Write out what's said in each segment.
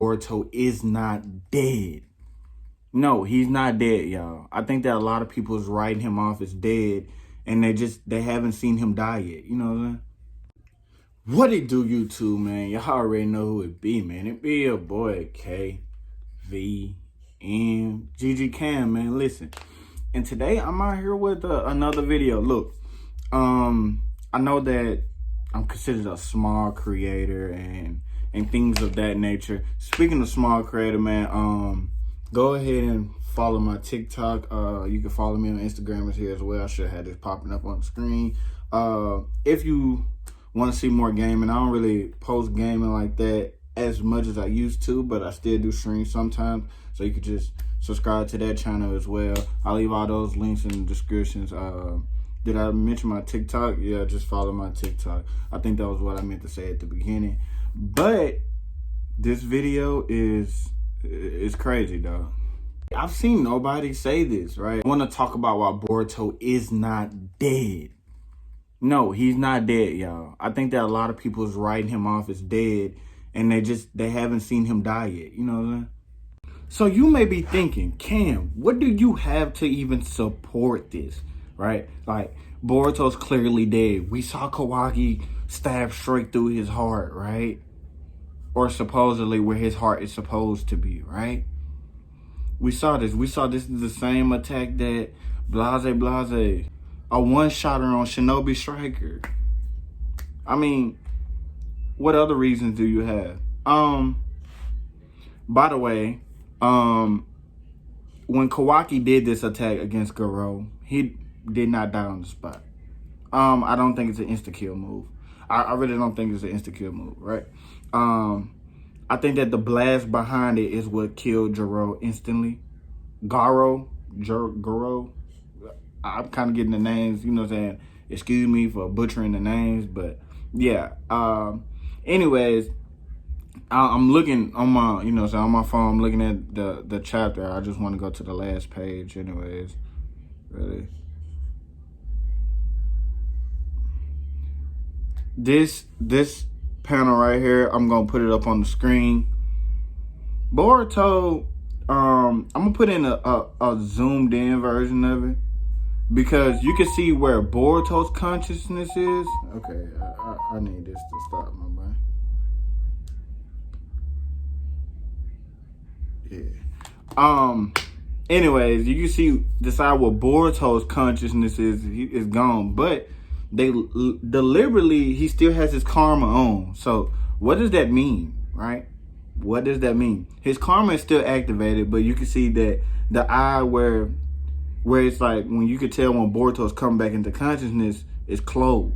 Boruto is not dead. No, he's not dead, y'all. I think that a lot of people is writing him off as dead, and they haven't seen him die yet. You know what I'm saying? What it do, YouTube, man? Y'all already know who it be, man. It be your boy KVM GG Cam, man. Listen, and today I'm out here with another video. Look, I know that I'm considered a small creator and things of that nature. Speaking of small creator, man, go ahead and follow my TikTok. You can follow me on Instagram is here as well. I should have this popping up on the screen. If you want to see more gaming, I don't really post gaming like that as much as I used to, but I still do stream sometimes. So you could just subscribe to that channel as well. I'll leave all those links in the descriptions. Did I mention my TikTok? Yeah, just follow my TikTok. I think that was what I meant to say at the beginning. But this video is crazy, dog. I've seen nobody say this, right? I want to talk about why Boruto is not dead. No, he's not dead, y'all. I think that a lot of people is writing him off as dead, and they haven't seen him die yet. You know what I'm saying? So you may be thinking, Cam, what do you have to even support this, right? Like, Boruto's clearly dead. We saw Kawaki stab straight through his heart, right? Or supposedly where his heart is supposed to be, right? We saw this. We saw this is the same attack that Blase, a one-shotter on Shinobi Striker. I mean, what other reasons do you have? By the way, when Kawaki did this attack against Goro, he did not die on the spot. I don't think it's an insta-kill move. I really don't think it's an insta-kill move, right? I think that the blast behind it is what killed Goro instantly. Goro. I'm kind of getting the names, you know what I'm saying? Excuse me for butchering the names, but yeah. Anyways, I'm looking on my, you know, so on my phone, I'm looking at the chapter. I just want to go to the last page, anyways. Really. This panel right here, I'm gonna put it up on the screen. Boruto, I'm gonna put in a zoomed in version of it, because you can see where Boruto's consciousness is. Okay, I need this to stop, my boy. Yeah. Anyways, you can see the side where Boruto's consciousness is gone, but they deliberately, he still has his karma on. So what does that mean, right? What does that mean? His karma is still activated, but you can see that the eye where it's like when you could tell when Boruto's coming back into consciousness is closed.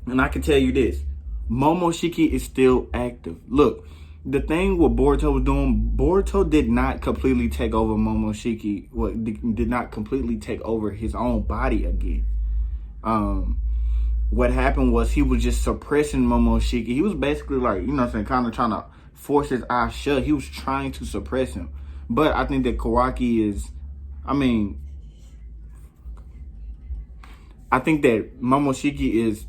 And I can tell you this, Momoshiki is still active. Look, the thing what Boruto was doing, Boruto did not completely take over Momoshiki, did not completely take over his own body again. What happened was he was just suppressing Momoshiki. He was basically like, you know what I'm saying, kind of trying to force his eyes shut. He was trying to suppress him. But I think that Kawaki is, I think that Momoshiki is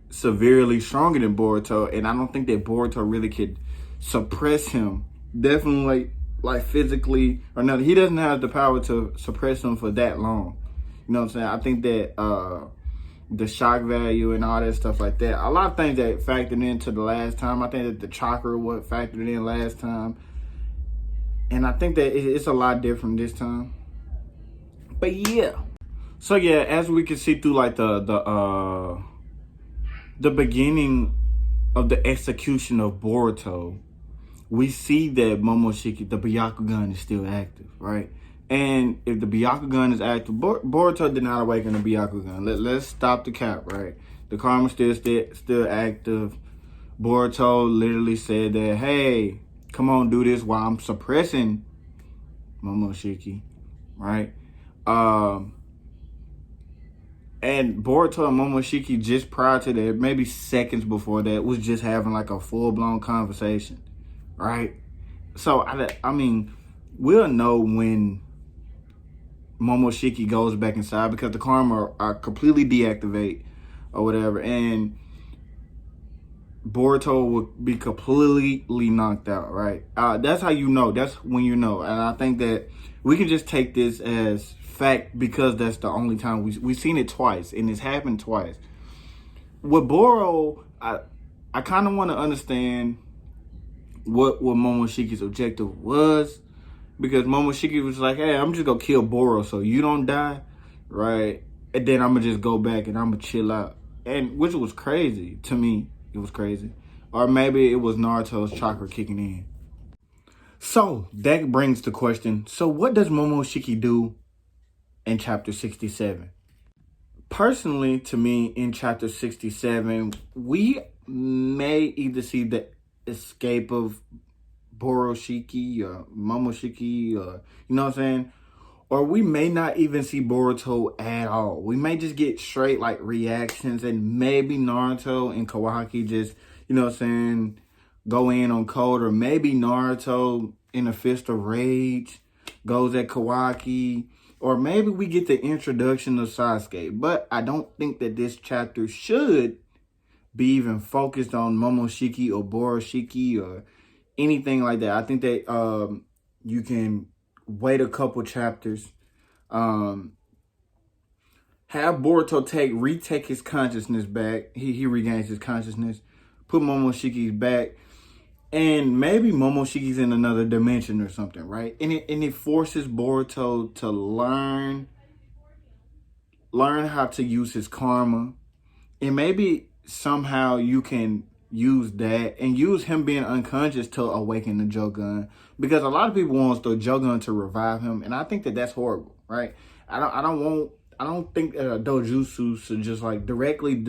severely stronger than Boruto, and I don't think that Boruto really could suppress him. Definitely like physically or nothing. He doesn't have the power to suppress him for that long. You know what I'm saying? I think that the shock value and all that stuff like that, a lot of things that factored into the last time. I think that the chakra was factored in last time. And I think that it's a lot different this time. But yeah. So yeah, as we can see through like the beginning of the execution of Boruto, we see that Momoshiki, the Byakugan, is still active, right? And if the Byakugan is active, Boruto did not awaken the Byakugan. Let's stop the cap, right? The karma still active. Boruto literally said that, hey, come on, do this while I'm suppressing Momoshiki, right? And Boruto and Momoshiki just prior to that, maybe seconds before that, was just having like a full-blown conversation, right? So, I mean, we'll know when Momoshiki goes back inside, because the karma are completely deactivate or whatever. And Boruto and Momoshiki just prior to that, maybe seconds before that, was just having like a full-blown conversation, right? So, I mean, we'll know when Momoshiki goes back inside, because the karma are completely deactivate or whatever. And Boruto and Momoshiki just prior to that, maybe seconds before that, was just having like a full-blown conversation, right? So, I mean, we'll know when Boruto would be completely knocked out, right? That's how you know. That's when you know. And I think that we can just take this as fact because that's the only time we've seen it twice, and it's happened twice. With Boro, I kind of want to understand what Momoshiki's objective was, because Momoshiki was like, "Hey, I'm just gonna kill Boro so you don't die, right? And then I'm gonna just go back and I'm gonna chill out." And which was crazy to me. It was crazy. Or maybe it was Naruto's chakra kicking in. So that brings the question. So what does Momoshiki do in chapter 67? Personally, to me, in chapter 67, we may either see the escape of Boroshiki or Momoshiki, or you know what I'm saying? Or we may not even see Boruto at all. We may just get straight like reactions, and maybe Naruto and Kawaki just, you know what I'm saying, go in on code. Or maybe Naruto in a fist of rage goes at Kawaki. Or maybe we get the introduction of Sasuke. But I don't think that this chapter should be even focused on Momoshiki or Boroshiki or anything like that. I think that you can wait a couple chapters, have Boruto retake his consciousness back. He regains his consciousness, put Momoshiki's back, and maybe Momoshiki's in another dimension or something, right? And it forces Boruto to learn how to use his karma, and maybe somehow you can use that and use him being unconscious to awaken the Jogun, because a lot of people want the Jogun to revive him, and I think that that's horrible, right? I don't think that a dojutsu should just like directly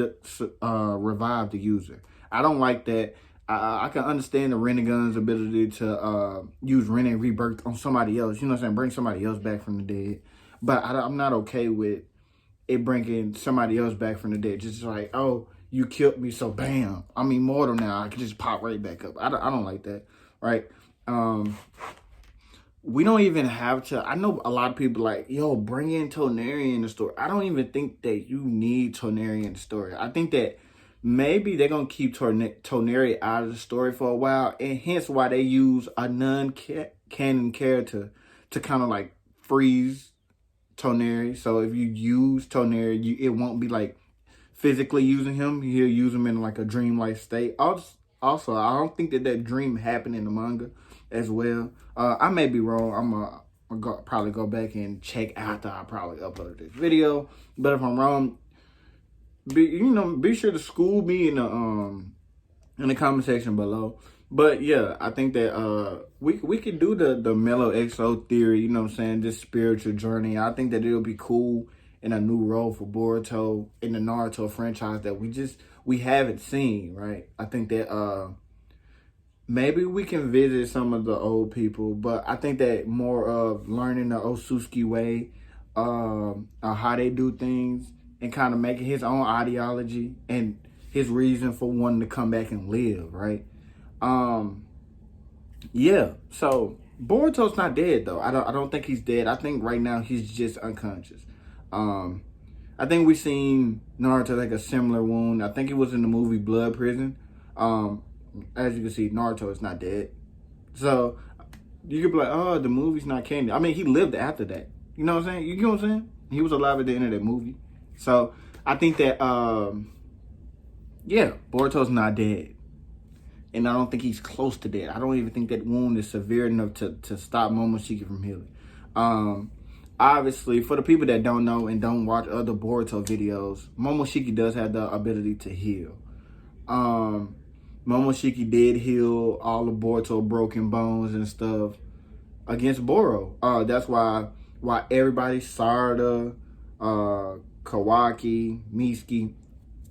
revive the user. I don't like that. I can understand the Renegon's ability to use Rene rebirth on somebody else. You know what I'm saying? Bring somebody else back from the dead. But I'm not okay with it bringing somebody else back from the dead. Just like, oh, you killed me, so bam, I'm immortal now. I can just pop right back up. I don't like that, right? We don't even have to. I know a lot of people like, yo, bring in Toneri in the story. I don't even think that you need Toneri in the story. I think that maybe they're going to keep Toneri out of the story for a while, and hence why they use a non-canon character to kind of like freeze Toneri. So if you use Toneri, it won't be like physically using him. He'll use him in like a dreamlike state. Also, I don't think that dream happened in the manga as well. I may be wrong. I'm gonna probably go back and check after I probably upload this video. But if I'm wrong, be sure to school me in the comment section below. But yeah, I think that we could do the Mellow XO theory, you know what I'm saying, this spiritual journey. I think that it'll be cool in a new role for Boruto in the Naruto franchise that we haven't seen, right? I think that maybe we can visit some of the old people, but I think that more of learning the Otsutsuki way, how they do things, and kind of making his own ideology and his reason for wanting to come back and live, right? Yeah, so Boruto's not dead though. I don't think he's dead. I think right now he's just unconscious. I think we've seen Naruto take a similar wound. I think it was in the movie Blood Prison. As you can see, Naruto is not dead. So you could be like, oh, the movie's not canon. I mean, he lived after that. You know what I'm saying? You know what I'm saying? He was alive at the end of that movie. So I think that, yeah, Boruto's not dead. And I don't think he's close to dead. I don't even think that wound is severe enough to stop Momoshiki from healing. Obviously, for the people that don't know and don't watch other Boruto videos, Momoshiki does have the ability to heal. Momoshiki did heal all of Boruto broken bones and stuff against Boro. That's why everybody, Sarada, Kawaki, Mitsuki,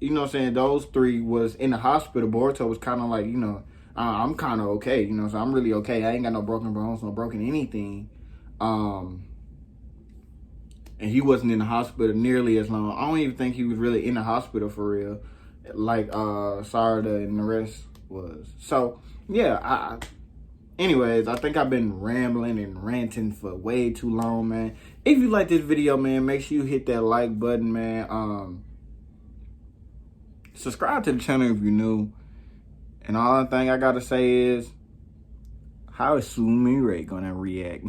you know what I'm saying, those three was in the hospital. Boruto was kind of like, you know, I'm kind of okay, you know, so I'm really okay. I ain't got no broken bones, no broken anything. And he wasn't in the hospital nearly as long. I don't even think he was really in the hospital for real, like Sarada and the rest was. So yeah, anyways, I think I've been rambling and ranting for way too long, man. If you like this video, man, make sure you hit that like button, man. Subscribe to the channel if you're new. And all thing I gotta say is, how is Sumire gonna react?